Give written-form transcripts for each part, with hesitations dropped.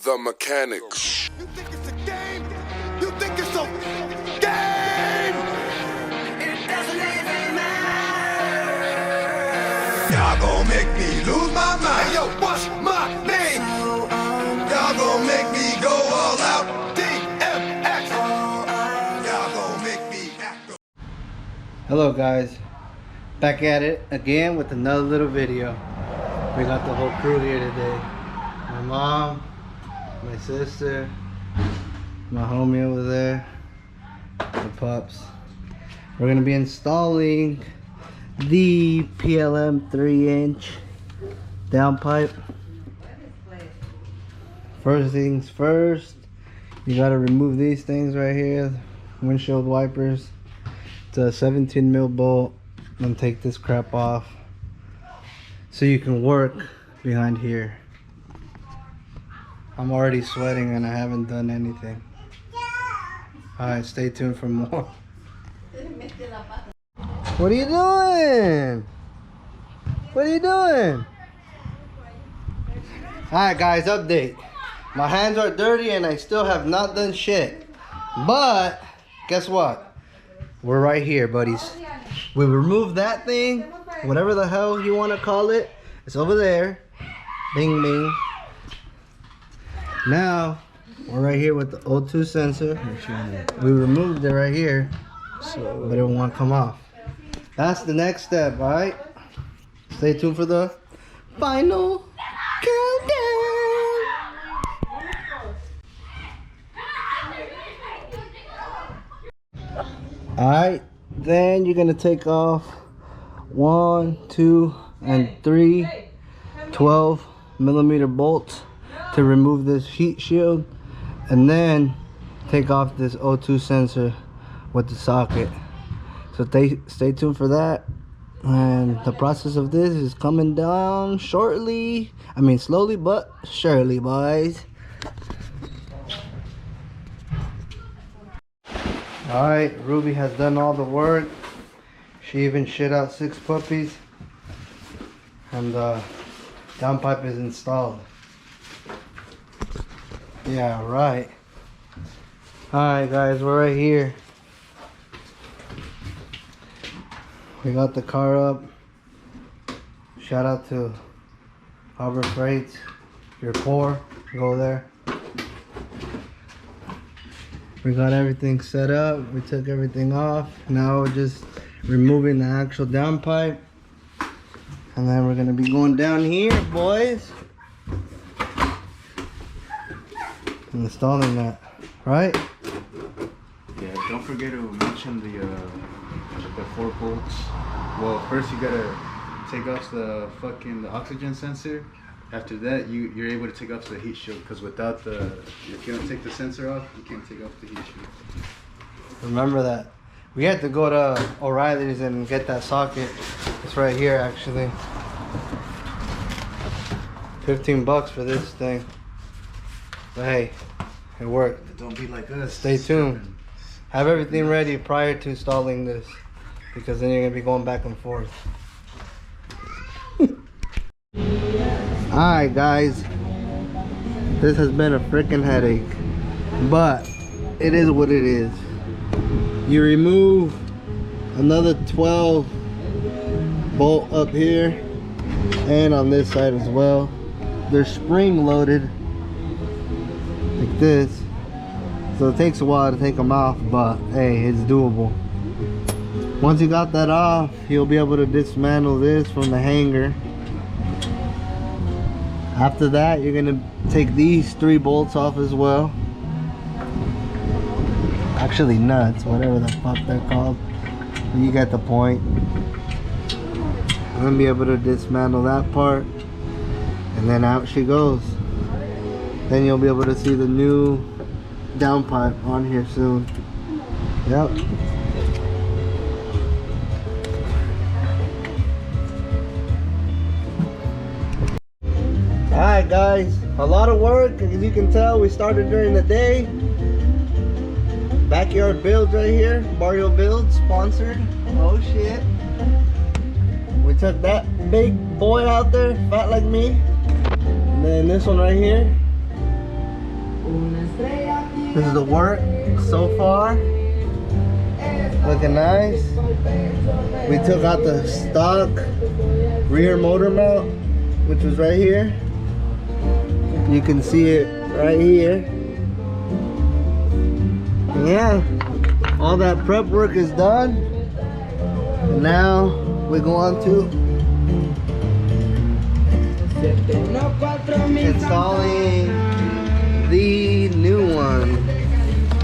The mechanics. You think it's a game? You think it's a game? It doesn't even matter. Y'all gon' make me lose my mind. Hey, yo, what's my name? Y'all gon' make me go all out. DMX. Y'all gon' make me act. Hello guys, back at it again with another little video. We got the whole crew here today. My mom, my sister, my homie over there, the pups. We're gonna be installing the PLM 3-inch downpipe. First things first, you gotta remove these things right here, windshield wipers. It's a 17 mil bolt, and take this crap off so you can work behind here. I'm already sweating and I haven't done anything. Alright, stay tuned for more. What are you doing? What are you doing? Alright guys, update. My hands are dirty and I still have not done shit. But, guess what? We're right here, buddies. We removed that thing, whatever the hell you want to call it. It's over there. Bing, bing. Now, we're right here with the O2 sensor. We removed it right here, but it won't come off. That's the next step, alright? Stay tuned for the final countdown. Alright, then you're gonna take off 1, 2, and 3 12mm bolts to remove this heat shield, and then take off this O2 sensor with the socket. So stay tuned for that, and the process of this is coming down shortly. I mean slowly but surely, boys. Alright, Ruby has done all the work. She even shit out 6 puppies, and the downpipe is installed. Yeah, right. Alright guys, we're right here. We got the car up. Shout out to Harbor Freight. If you're poor, go there. We got everything set up. We took everything off. Now we're just removing the actual downpipe. And then we're gonna be going down here, boys. Installing that, right? Yeah, don't forget to mention the 4 bolts. Well, first you gotta take off the oxygen sensor. After that, you're able to take off the heat shield, because without if you don't take the sensor off, you can't take off the heat shield. Remember that. We had to go to O'Reilly's and get that socket. It's right here actually. 15 bucks for this thing. But hey, it worked. Don't be like us. Stay tuned. Have everything ready prior to installing this, because then you're gonna be going back and forth. Alright guys, this has been a freaking headache, but it is what it is. You remove another 12 bolt up here and on this side as well. They're spring loaded like this, so it takes a while to take them off, but hey, it's doable. Once you got that off, you'll be able to dismantle this from the hanger. After that, you're gonna take these 3 bolts off as well. Actually nuts, whatever the fuck they're called. You get the point. I'm gonna be able to dismantle that part, and then out she goes. Then you'll be able to see the new downpipe on here soon. Yep. Alright guys, a lot of work. As you can tell, we started during the day. Backyard builds right here. Barrio Builds, sponsored. Oh shit. We took that big boy out there, fat like me. And then this one right here. This is the work so far. Looking nice. We took out the stock rear motor mount, which was right here. You can see it right here. Yeah, all that prep work is done. Now we go on to installing the new one.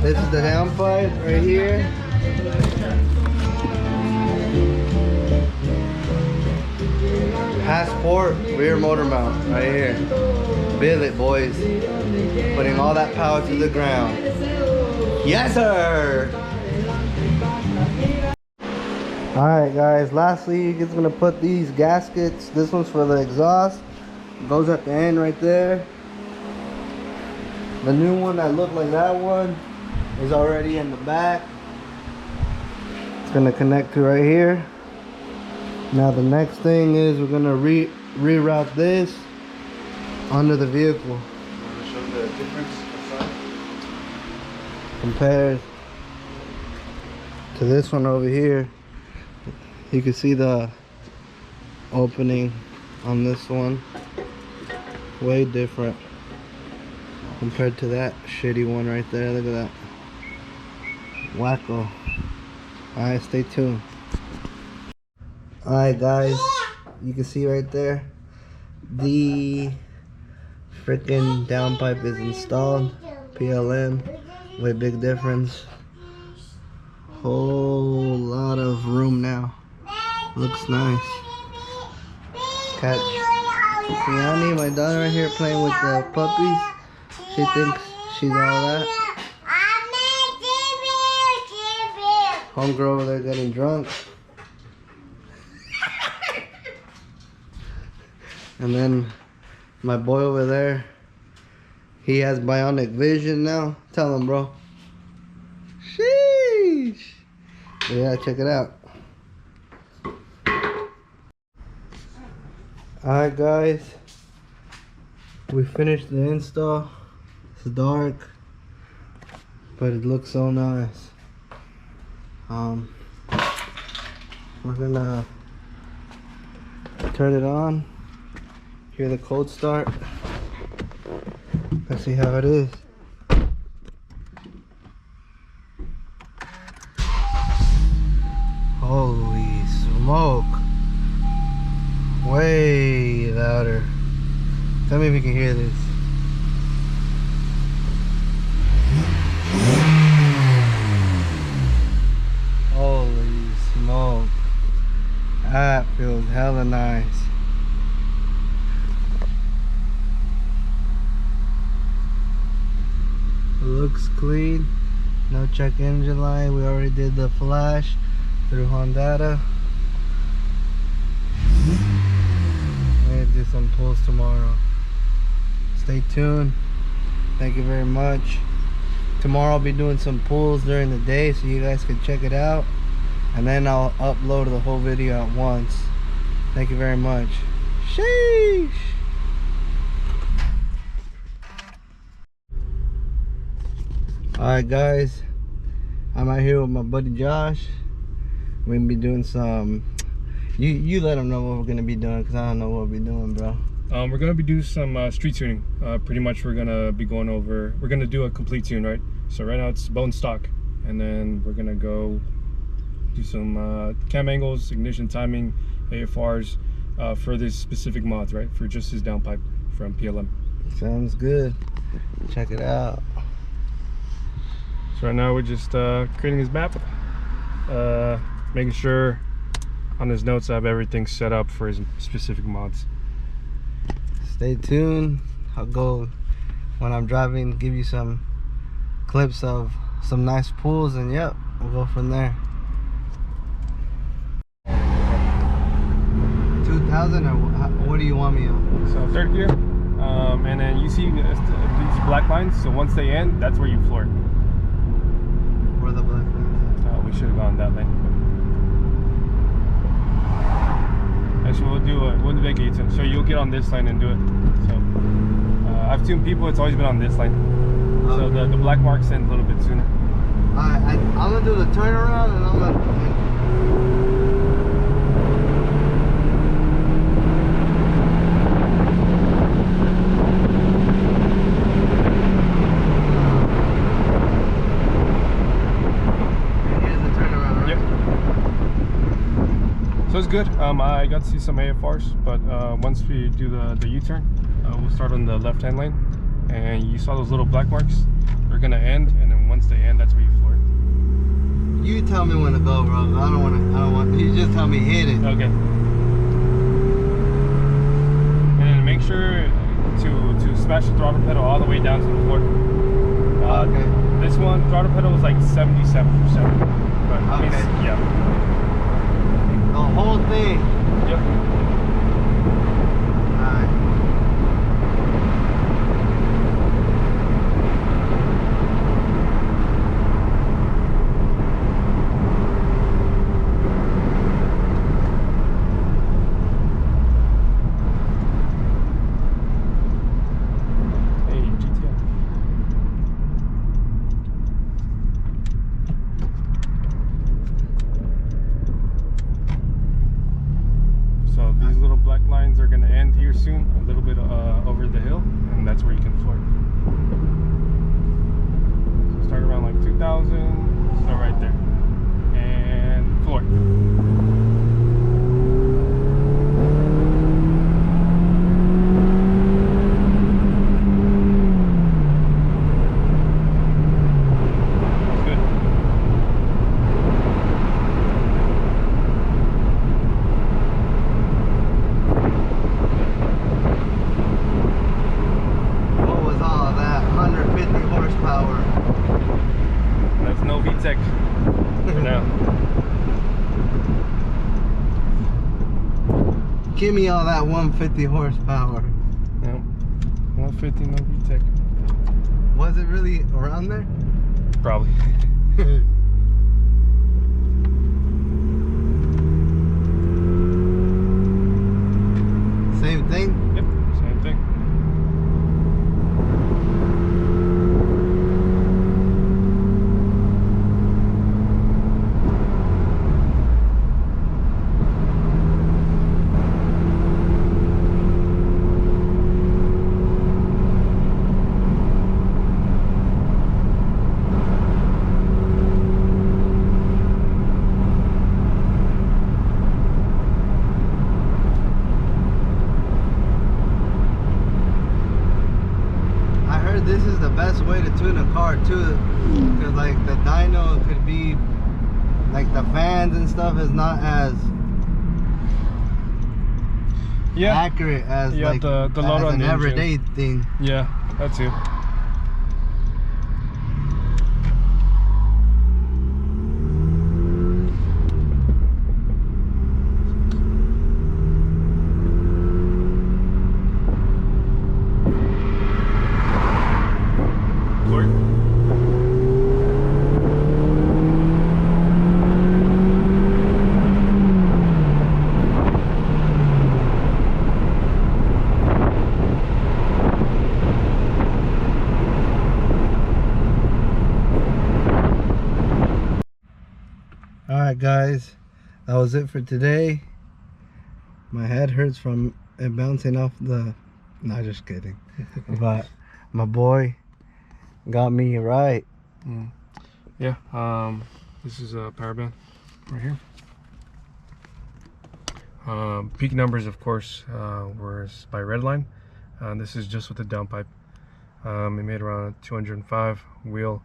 This is the downpipe right here. Passport rear motor mount right here. Billet, boys. Putting all that power to the ground. Yes, sir. Alright guys, lastly he's gonna put these gaskets. This one's for the exhaust. Goes at the end right there. The new one that looked like that one is already in the back. It's gonna connect to right here. Now the next thing is we're gonna reroute this under the vehicle. Want to show the difference inside? Compared to this one over here, you can see the opening on this one. Way different compared to that shitty one right there. Look at that. Wacko. Alright, stay tuned. Alright guys, you can see right there the freaking downpipe is installed. PLM with big difference. Whole lot of room now. Looks nice. Catch Tiani, my daughter right here playing with the puppies. She thinks she's all that. Homegirl over there getting drunk. And then my boy over there, he has bionic vision now. Tell him, bro. Sheesh. Yeah, check it out. Alright guys, we finished the install. It's dark, but it looks so nice. We're gonna turn it on. Hear the cold start. Let's see how it is. Holy smoke. Way louder. Tell me if you can hear this. Holy smoke. That feels hella nice. Looks clean. No check engine light. We already did the flash through Honda. We're gonna do some pulls tomorrow. Stay tuned. Thank you very much. Tomorrow I'll be doing some pulls during the day so you guys can check it out. And then I'll upload the whole video at once. Thank you very much. Sheesh. Alright guys, I'm out here with my buddy Josh. We're gonna be doing some, you let them know what we're gonna be doing, because I don't know what we'll be doing, bro. We're gonna be doing some street tuning. Pretty much we're gonna be going over, we're gonna do a complete tune, right? So right now it's bone stock, and then we're gonna go do some cam angles, ignition timing, AFRs for this specific mods, right? For just his downpipe from PLM. Sounds good. Check it out. So right now we're just creating his map, making sure on his notes I have everything set up for his specific mods. Stay tuned. I'll go when I'm driving, give you some clips of some nice pulls, and yep, we'll go from there. 2000 or what do you want me on? So third gear, and then you see these black lines, so once they end, that's where you floor it. Where the black lines at? We should have gone that lane. Actually, we'll make it so you'll get on this line and do it. So I've tuned people, it's always been on this line. So the black marks end a little bit sooner. Alright, I'm gonna do the turnaround and I'm gonna. Here's the turnaround, right? Yep. So it's good. I got to see some AFRs, but once we do the U-turn, we'll start on the left-hand lane. And you saw those little black marks? They're gonna end, and then once they end, that's where you floor it. You tell me when to go, bro. I don't want. You just tell me hit it. Okay. And then make sure to smash the throttle pedal all the way down to the floor. Okay. This one, throttle pedal was like 77%. But at least, Okay. yeah. The whole thing. Yep. Alright. Hey, GTI. So these little black lines are gonna end here soon, a little bit over the hill, and that's where you can floor. So start around like 2,000, so right there, and floor. Good. What was all of that? 150 horsepower. That's no VTEC for now. Give me all that 150 horsepower. No, 150, no VTEC. Was it really around there? Probably. Same thing? Yep, same thing. I heard this is the best way to tune a car too, because like the dyno could be, like the fans and stuff is not as accurate as Yeah, like the load as on an the everyday engine. thing. Yeah, that too. Floor. Alright guys, that was it for today. My head hurts from it bouncing off the, no, just kidding. But my boy got me right. Yeah, this is a power band right here. Peak numbers, of course, were by Redline. This is just with the downpipe. It made around 205 wheel,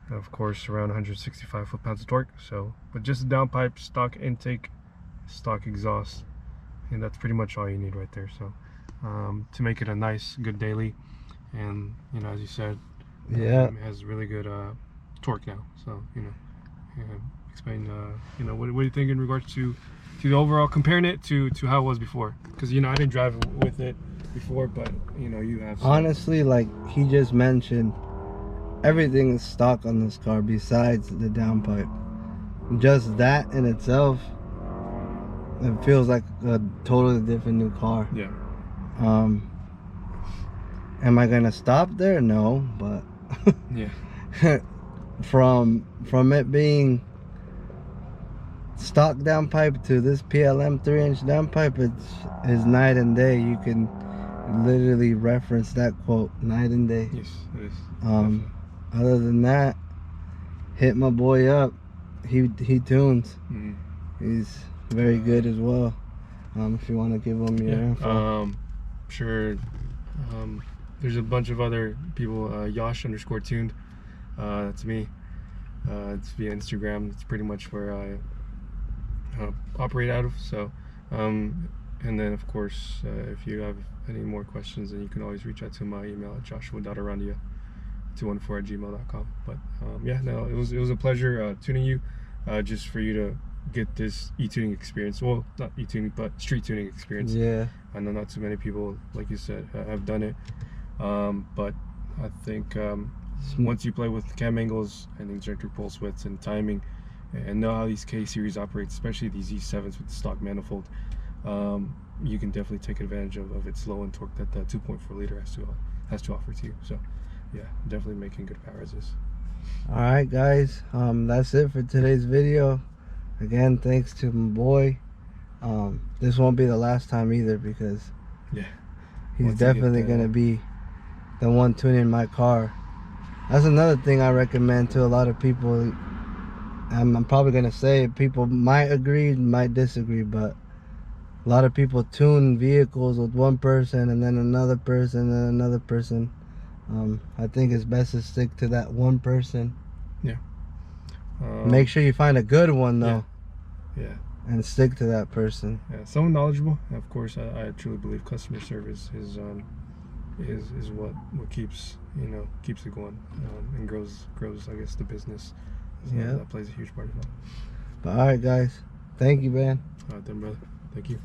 and of course around 165 foot-pounds of torque. So with just the downpipe, stock intake, stock exhaust, and that's pretty much all you need right there. So to make it a nice, good daily, and you know, as you said, it has really good torque now. So you know, explain you know, what do you think in regards to the overall, comparing it to how it was before? Because you know, I didn't drive with it before, but you know, you have. Honestly, like he just mentioned, everything is stock on this car besides the downpipe. Just that in itself, it feels like a totally different new car. Yeah. Am I gonna stop there? No, but Yeah. from it being stock downpipe to this PLM 3-inch downpipe, is night and day. You can literally reference that quote, night and day. Yes, it is. Other than that, hit my boy up. He tunes. Mm-hmm. He's very good as well. If you want to give him your info. Sure. There's a bunch of other people. Yosh _tuned. That's me. It's via Instagram. It's pretty much where I operate out of. So, and then of course, if you have any more questions, then you can always reach out to my email at joshua.arandia214@gmail.com. But yeah, no, it was a pleasure tuning you, just for you to get this e-tuning experience. Well, not e-tuning, but street tuning experience. Yeah. I know not too many people, like you said, have done it. But I think once you play with cam angles and injector pulse widths and timing, and know how these K series operate, especially these E7s with the stock manifold, you can definitely take advantage of its low end torque that the 2.4 liter has to offer to you. So yeah, definitely making good power resist. All right, guys, that's it for today's video. Again, thanks to my boy. This won't be the last time either, because yeah, he's definitely gonna be the one tuning my car. That's another thing I recommend to a lot of people. I'm probably gonna say people might agree, might disagree, but a lot of people tune vehicles with one person and then another person and another person. I think it's best to stick to that one person. Yeah. Make sure you find a good one though. Yeah. And stick to that person. Yeah, someone knowledgeable. Of course, I truly believe customer service is what keeps keeps it going, and grows I guess the business. So yeah, that plays a huge part of it. But all right, guys, thank you, man. All right then, brother. Thank you.